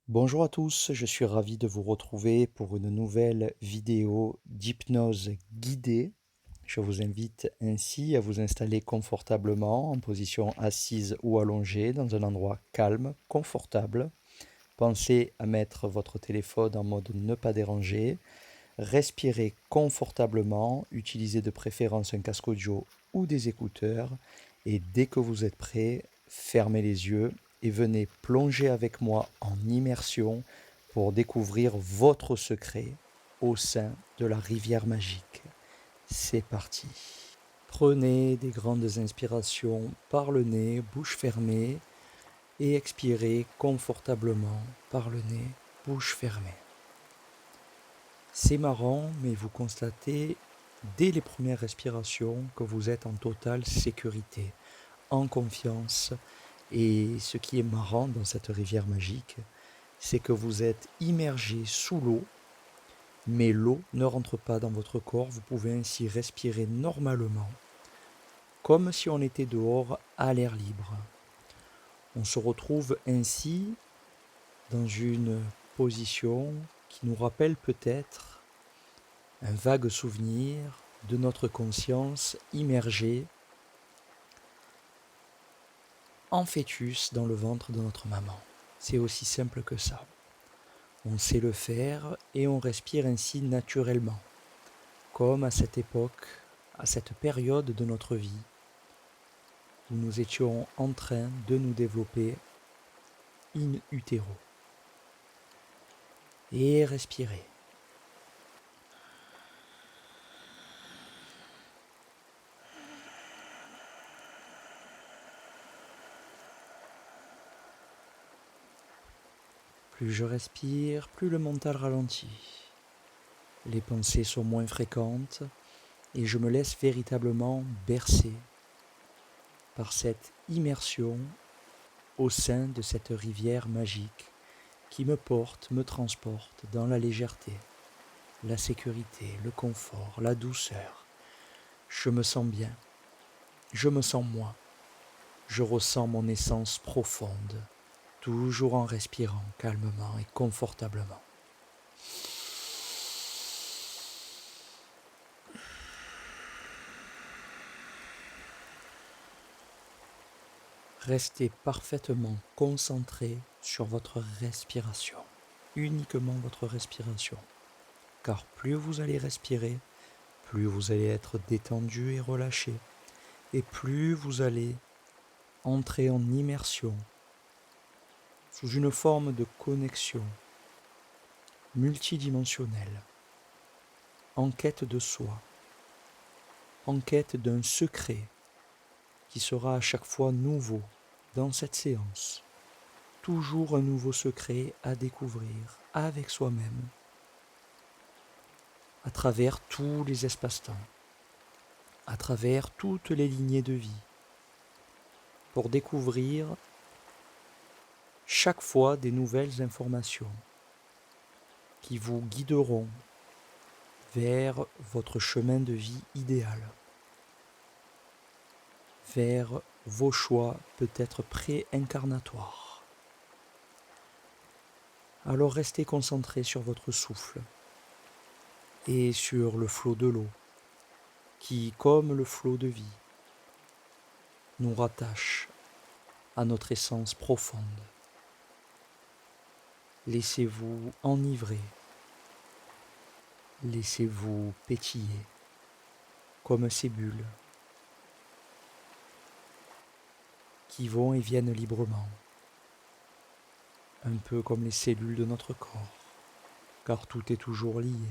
Bonjour à tous, je suis ravi de vous retrouver pour une nouvelle vidéo d'hypnose guidée. Je vous invite ainsi à vous installer confortablement en position assise ou allongée dans un endroit calme, confortable. Pensez à mettre votre téléphone en mode ne pas déranger. Respirez confortablement, utilisez de préférence un casque audio ou des écouteurs. Et dès que vous êtes prêt, fermez les yeux et venez plonger avec moi en immersion pour découvrir votre secret au sein de la rivière magique. C'est parti. Prenez des grandes inspirations par le nez, bouche fermée, et expirez confortablement par le nez, bouche fermée. C'est marrant, mais vous constatez dès les premières respirations que vous êtes en totale sécurité, en confiance. Et ce qui est marrant dans cette rivière magique, c'est que vous êtes immergé sous l'eau, mais l'eau ne rentre pas dans votre corps. Vous pouvez ainsi respirer normalement, comme si on était dehors à l'air libre. On se retrouve ainsi dans une position qui nous rappelle peut-être un vague souvenir de notre conscience immergée en fœtus dans le ventre de notre maman. C'est aussi simple que ça. On sait le faire et on respire ainsi naturellement, comme à cette époque, à cette période de notre vie, où nous étions en train de nous développer in utero. Et respirez. Plus je respire, plus le mental ralentit. Les pensées sont moins fréquentes et je me laisse véritablement bercer par cette immersion au sein de cette rivière magique qui me porte, me transporte dans la légèreté, la sécurité, le confort, la douceur. Je me sens bien, je me sens moi, je ressens mon essence profonde, toujours en respirant calmement et confortablement. Restez parfaitement concentré sur votre respiration, uniquement votre respiration, car plus vous allez respirer, plus vous allez être détendu et relâché, et plus vous allez entrer en immersion sous une forme de connexion multidimensionnelle, en quête de soi, en quête d'un secret qui sera à chaque fois nouveau dans cette séance. Toujours un nouveau secret à découvrir avec soi-même, à travers tous les espaces-temps, à travers toutes les lignées de vie, pour découvrir chaque fois des nouvelles informations qui vous guideront vers votre chemin de vie idéal, vers vos choix peut-être pré-incarnatoires. Alors restez concentré sur votre souffle et sur le flot de l'eau qui, comme le flot de vie, nous rattache à notre essence profonde. Laissez-vous enivrer, laissez-vous pétiller comme ces bulles qui vont et viennent librement, un peu comme les cellules de notre corps, car tout est toujours lié.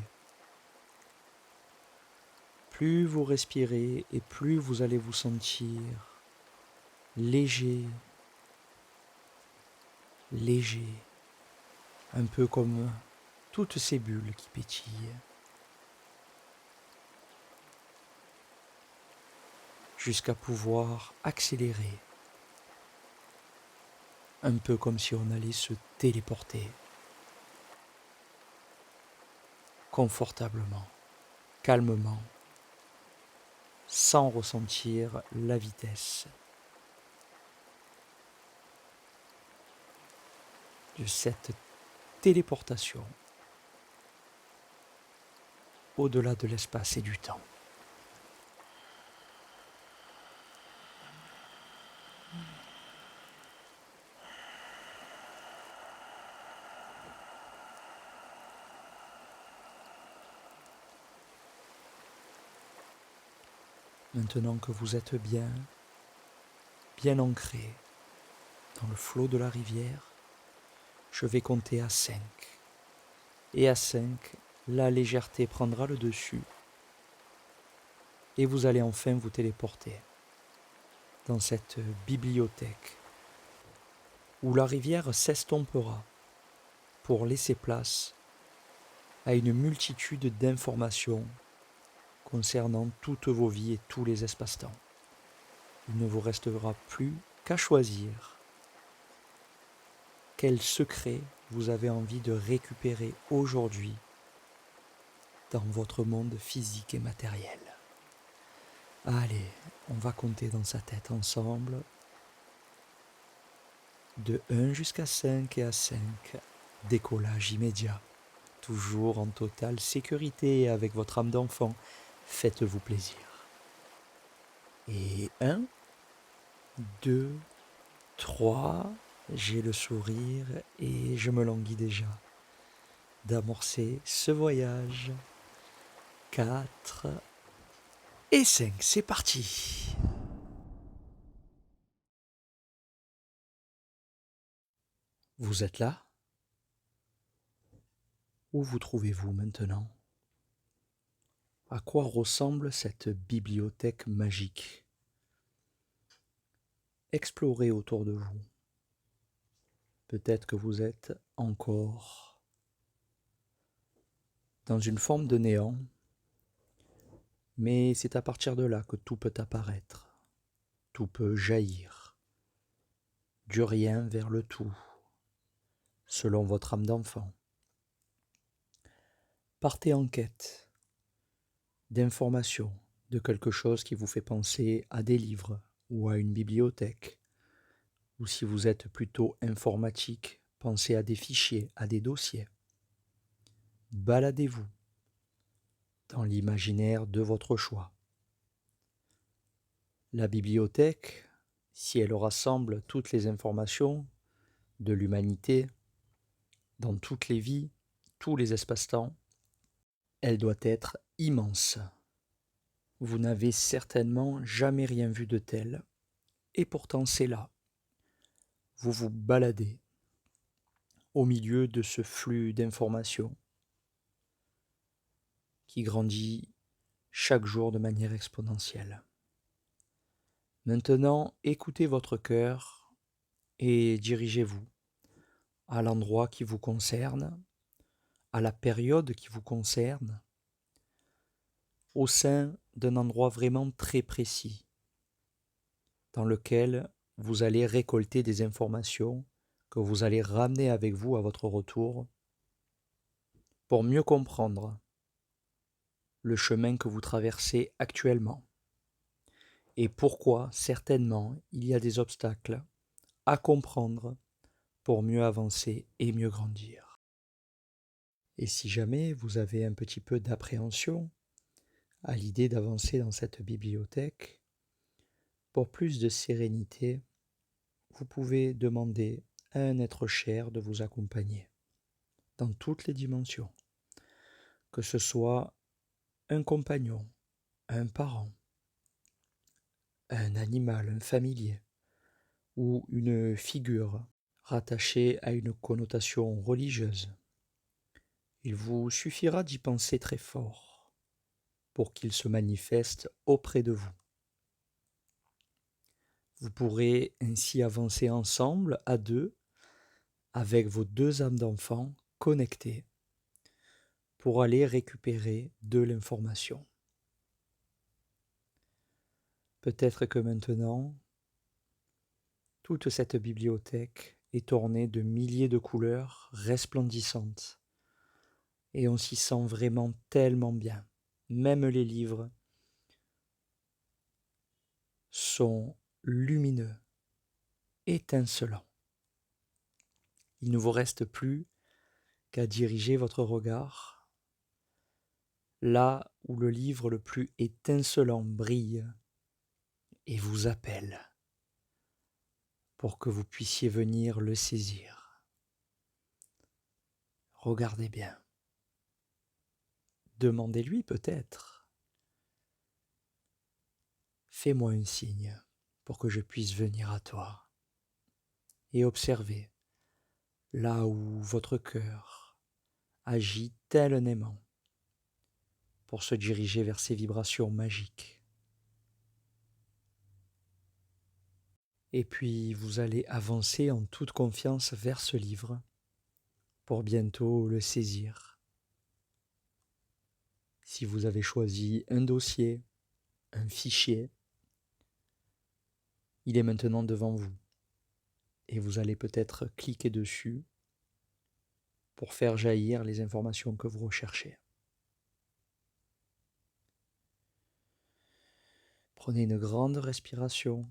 Plus vous respirez et plus vous allez vous sentir léger, léger, un peu comme toutes ces bulles qui pétillent, jusqu'à pouvoir accélérer, un peu comme si on allait se téléporter, confortablement, calmement, sans ressentir la vitesse de cette téléportation au-delà de l'espace et du temps. Maintenant que vous êtes bien ancré dans le flot de la rivière, je vais compter à 5. Et à 5, la légèreté prendra le dessus et vous allez enfin vous téléporter dans cette bibliothèque où la rivière s'estompera pour laisser place à une multitude d'informations concernant toutes vos vies et tous les espaces-temps. Il ne vous restera plus qu'à choisir quel secret vous avez envie de récupérer aujourd'hui dans votre monde physique et matériel. Allez, on va compter dans sa tête ensemble. De 1 jusqu'à 5 et à 5, décollage immédiat. Toujours en totale sécurité et avec votre âme d'enfant. Faites-vous plaisir. Et 1, 2, 3, j'ai le sourire et je me languis déjà d'amorcer ce voyage. 4 et 5, c'est parti. Vous êtes là? Où vous trouvez-vous maintenant? À quoi ressemble cette bibliothèque magique? Explorez autour de vous. Peut-être que vous êtes encore dans une forme de néant, mais c'est à partir de là que tout peut apparaître, tout peut jaillir, du rien vers le tout, selon votre âme d'enfant. Partez en quête d'informations, de quelque chose qui vous fait penser à des livres ou à une bibliothèque, ou si vous êtes plutôt informatique, pensez à des fichiers, à des dossiers. Baladez-vous dans l'imaginaire de votre choix. La bibliothèque, si elle rassemble toutes les informations de l'humanité, dans toutes les vies, tous les espaces-temps, elle doit être immense. Vous n'avez certainement jamais rien vu de tel, et pourtant c'est là. Vous vous baladez au milieu de ce flux d'informations qui grandit chaque jour de manière exponentielle. Maintenant, écoutez votre cœur et dirigez-vous à l'endroit qui vous concerne, à la période qui vous concerne, au sein d'un endroit vraiment très précis, dans lequel vous allez récolter des informations que vous allez ramener avec vous à votre retour pour mieux comprendre le chemin que vous traversez actuellement et pourquoi certainement il y a des obstacles à comprendre pour mieux avancer et mieux grandir. Et si jamais vous avez un petit peu d'appréhension à l'idée d'avancer dans cette bibliothèque, pour plus de sérénité, vous pouvez demander à un être cher de vous accompagner dans toutes les dimensions, que ce soit un compagnon, un parent, un animal, un familier, ou une figure rattachée à une connotation religieuse. Il vous suffira d'y penser très fort pour qu'il se manifeste auprès de vous. Vous pourrez ainsi avancer ensemble à deux avec vos deux âmes d'enfant connectées pour aller récupérer de l'information. Peut-être que maintenant, toute cette bibliothèque est ornée de milliers de couleurs resplendissantes et on s'y sent vraiment tellement bien. Même les livres sont lumineux, étincelants. Il ne vous reste plus qu'à diriger votre regard là où le livre le plus étincelant brille et vous appelle pour que vous puissiez venir le saisir. Regardez bien. Demandez-lui peut-être. Fais-moi un signe pour que je puisse venir à toi. Et observez là où votre cœur agit tellement pour se diriger vers ces vibrations magiques. Et puis vous allez avancer en toute confiance vers ce livre pour bientôt le saisir. Si vous avez choisi un dossier, un fichier, il est maintenant devant vous et vous allez peut-être cliquer dessus pour faire jaillir les informations que vous recherchez. Prenez une grande respiration,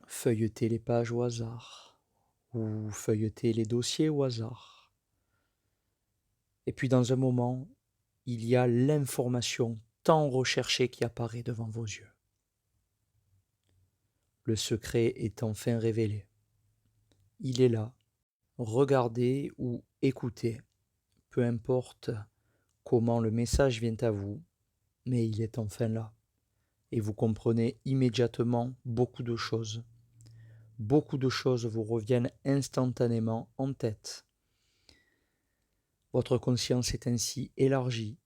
feuilletez les pages au hasard ou feuilletez les dossiers au hasard. Et puis dans un moment, il y a l'information tant recherchée qui apparaît devant vos yeux. Le secret est enfin révélé. Il est là. Regardez ou écoutez, peu importe comment le message vient à vous, mais il est enfin là. Et vous comprenez immédiatement beaucoup de choses. Beaucoup de choses vous reviennent instantanément en tête. Votre conscience est ainsi élargie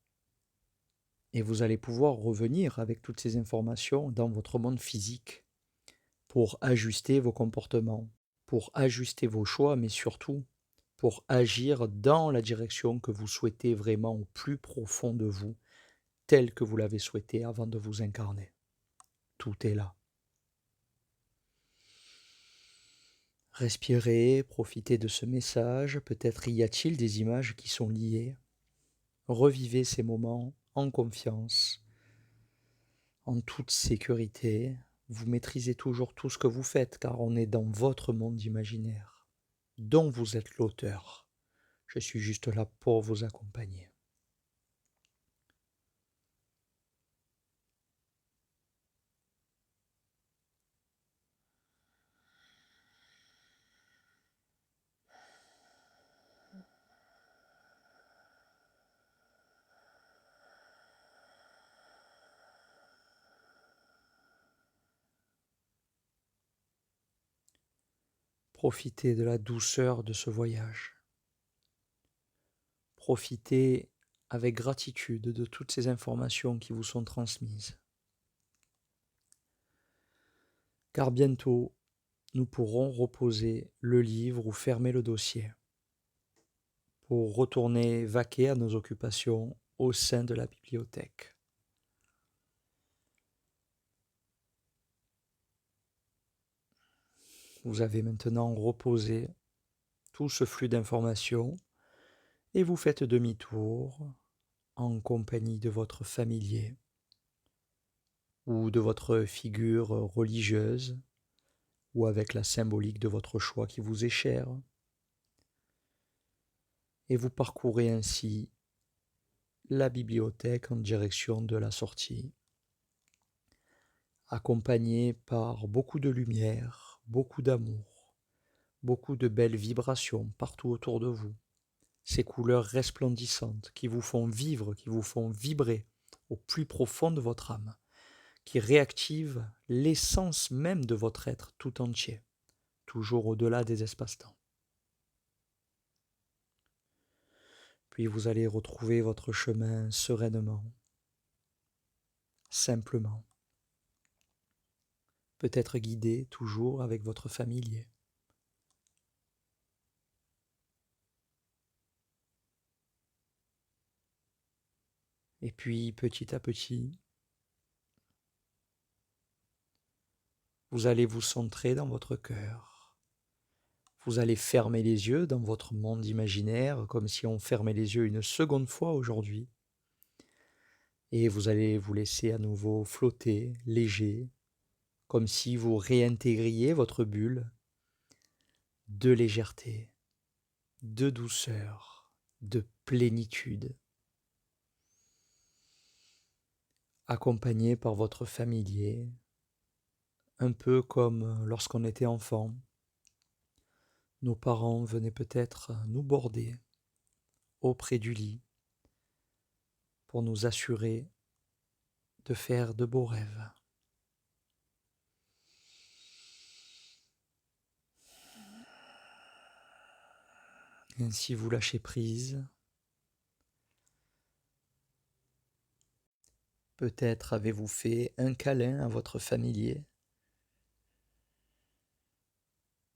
et vous allez pouvoir revenir avec toutes ces informations dans votre monde physique pour ajuster vos comportements, pour ajuster vos choix, mais surtout pour agir dans la direction que vous souhaitez vraiment au plus profond de vous, telle que vous l'avez souhaité avant de vous incarner. Tout est là. Respirez, profitez de ce message, peut-être y a-t-il des images qui sont liées. Revivez ces moments en confiance, en toute sécurité. Vous maîtrisez toujours tout ce que vous faites car on est dans votre monde imaginaire, dont vous êtes l'auteur. Je suis juste là pour vous accompagner. Profitez de la douceur de ce voyage. Profitez avec gratitude de toutes ces informations qui vous sont transmises. Car bientôt, nous pourrons reposer le livre ou fermer le dossier pour retourner vaquer à nos occupations au sein de la bibliothèque. Vous avez maintenant reposé tout ce flux d'informations et vous faites demi-tour en compagnie de votre familier ou de votre figure religieuse ou avec la symbolique de votre choix qui vous est chère. Et vous parcourez ainsi la bibliothèque en direction de la sortie, accompagné par beaucoup de lumière, beaucoup d'amour, beaucoup de belles vibrations partout autour de vous, ces couleurs resplendissantes qui vous font vivre, qui vous font vibrer au plus profond de votre âme, qui réactivent l'essence même de votre être tout entier, toujours au-delà des espaces-temps. Puis vous allez retrouver votre chemin sereinement, simplement, peut-être guidé toujours avec votre familier. Et puis petit à petit, vous allez vous centrer dans votre cœur. Vous allez fermer les yeux dans votre monde imaginaire, comme si on fermait les yeux une seconde fois aujourd'hui. Et vous allez vous laisser à nouveau flotter, léger, comme si vous réintégriez votre bulle de légèreté, de douceur de plénitude, accompagné par votre familier, un peu comme lorsqu'on était enfant. Nos parents venaient peut-être nous border auprès du lit pour nous assurer de faire de beaux rêves. Ainsi vous lâchez prise. Peut-être avez-vous fait un câlin à votre familier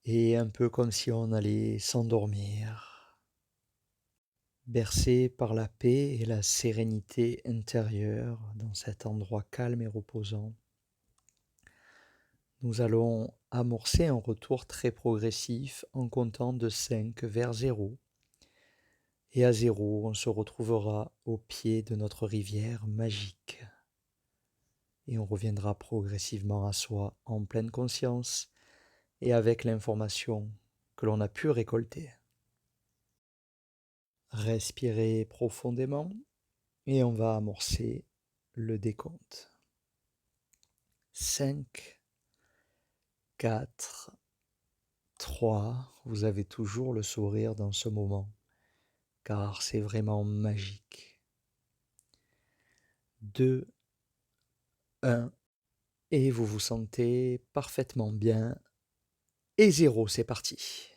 et un peu comme si on allait s'endormir, bercé par la paix et la sérénité intérieure dans cet endroit calme et reposant. Nous allons amorcer un retour très progressif en comptant de 5 vers 0. Et à 0, on se retrouvera au pied de notre rivière magique. Et on reviendra progressivement à soi en pleine conscience et avec l'information que l'on a pu récolter. Respirez profondément et on va amorcer le décompte. 5, 4, 3, vous avez toujours le sourire dans ce moment, car c'est vraiment magique. 2, 1, et vous vous sentez parfaitement bien. Et 0, c'est parti.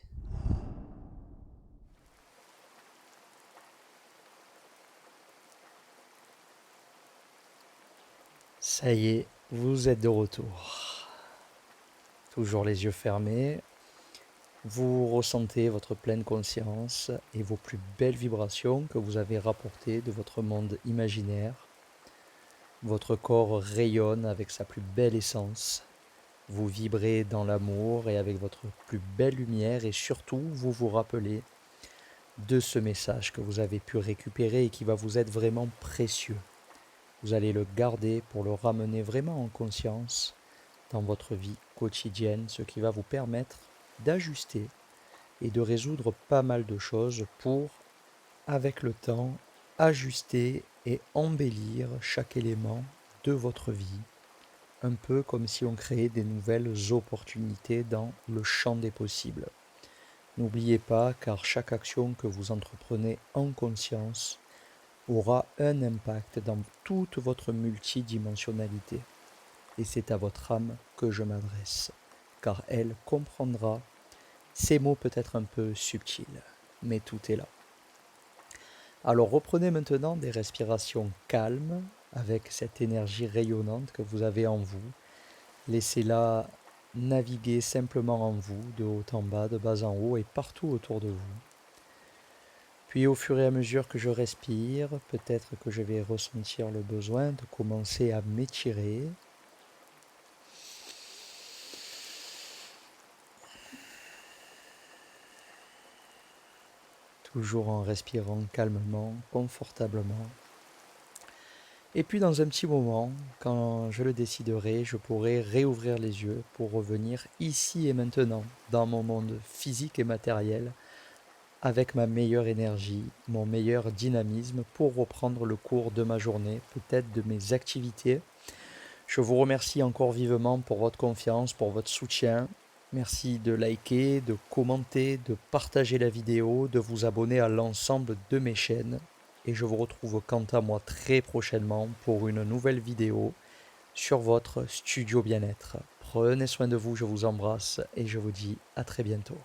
Ça y est, vous êtes de retour. Toujours les yeux fermés. Vous ressentez votre pleine conscience et vos plus belles vibrations que vous avez rapportées de votre monde imaginaire. Votre corps rayonne avec sa plus belle essence. Vous vibrez dans l'amour et avec votre plus belle lumière et surtout vous vous rappelez de ce message que vous avez pu récupérer et qui va vous être vraiment précieux. Vous allez le garder pour le ramener vraiment en conscience dans votre vie quotidienne, ce qui va vous permettre d'ajuster et de résoudre pas mal de choses pour, avec le temps, ajuster et embellir chaque élément de votre vie, un peu comme si on créait des nouvelles opportunités dans le champ des possibles. N'oubliez pas, car chaque action que vous entreprenez en conscience aura un impact dans toute votre multidimensionnalité. Et c'est à votre âme que je m'adresse, car elle comprendra ces mots peut-être un peu subtils, mais tout est là. Alors reprenez maintenant des respirations calmes avec cette énergie rayonnante que vous avez en vous. Laissez-la naviguer simplement en vous, de haut en bas, de bas en haut et partout autour de vous. Puis au fur et à mesure que je respire, peut-être que je vais ressentir le besoin de commencer à m'étirer. Toujours en respirant calmement, confortablement. Et puis dans un petit moment, quand je le déciderai, je pourrai réouvrir les yeux pour revenir ici et maintenant, dans mon monde physique et matériel, avec ma meilleure énergie, mon meilleur dynamisme pour reprendre le cours de ma journée, peut-être de mes activités. Je vous remercie encore vivement pour votre confiance, pour votre soutien. Merci de liker, de commenter, de partager la vidéo, de vous abonner à l'ensemble de mes chaînes. Et je vous retrouve quant à moi très prochainement pour une nouvelle vidéo sur votre studio bien-être. Prenez soin de vous, je vous embrasse et je vous dis à très bientôt.